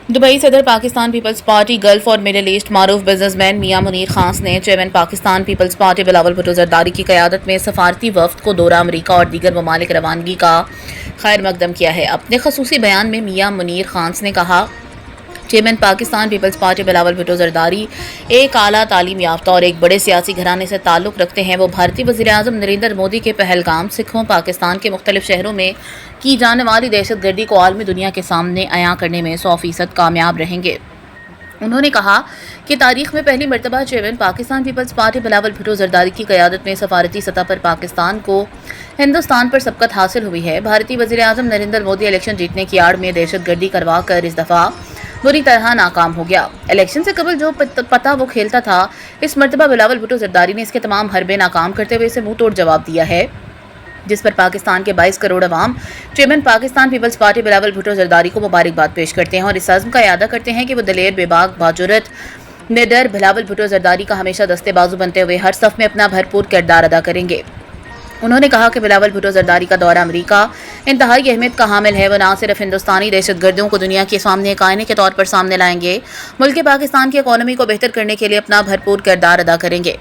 Dubai सदर Pakistan Peoples Party Gulf और Middle East मारूफ बिजनेसमैन मियां मुनीर खान ने chairman Pakistan Peoples Party Bilawal Bhutto Zardari की क़यादत में सफारती वफ्द को दौरा अमरीका और दीगर ममालिक रवानगी का खैर मकदम किया है। अपने खसूसी बयान में मियां मुनीर खान ने कहा, chairman Pakistan Peoples Party Bilawal Bhutto Zardari एक आला तालीम याफ्ता और एक बड़े सियासी घराने से ताल्लुक़ रखते हैं। वो भारतीय वज़ीर-ए-आज़म नरेंद्र मोदी के पहलगाम सिखों पाकिस्तान के मुख्तलिफ शहरों में की जाने वाली दहशत गर्दी को आलमी दुनिया के सामने अयां करने में 100% कामयाब रहेंगे। उन्होंने कहा कि तारीख में पहली मरतबा chairman Pakistan Peoples Party Bilawal Bhutto Zardari की क़यादत में सफारती सतह पर पाकिस्तान को हिंदुस्तान पर सबकत हासिल हुई है। भारतीय वज़ीर-ए-आज़म नरेंद्र मोदी इलेक्शन जीतने की आड़ में दहशत गर्दी करवा कर इस दफ़ा बुरी तरह नाकाम हो गया। इलेक्शन से कबल जो पता वो खेलता था, इस मरतबा बिलावल भुट्टो जरदारी ने इसके तमाम हरबे नाकाम करते हुए इसे मुंह तोड़ जवाब दिया है, जिस पर पाकिस्तान के 22 करोड़ अवाम chairman Pakistan Peoples Party Bilawal Bhutto Zardari को मुबारकबाद पेश करते हैं और इस अज़्म का इरादा करते हैं कि वो दलेर, बेबाक, बाजुरत, निडर बिलावल भुट्टो जरदारी का हमेशा दस्ते बाजू बनते हुए हर सफ़ में अपना भरपूर किरदार अदा करेंगे। उन्होंने कहा कि बिलावल भुट्टो जरदारी का दौरा अमरीका इंतहाई अहमियत का हामिल है। वह न सिर्फ हिंदुस्तानी दहशत गर्दियों को दुनिया के सामने एक आईने के तौर पर सामने लाएंगे, बल्कि पाकिस्तान की इकॉनमी को बेहतर करने के लिए अपना भरपूर किरदार अदा करेंगे।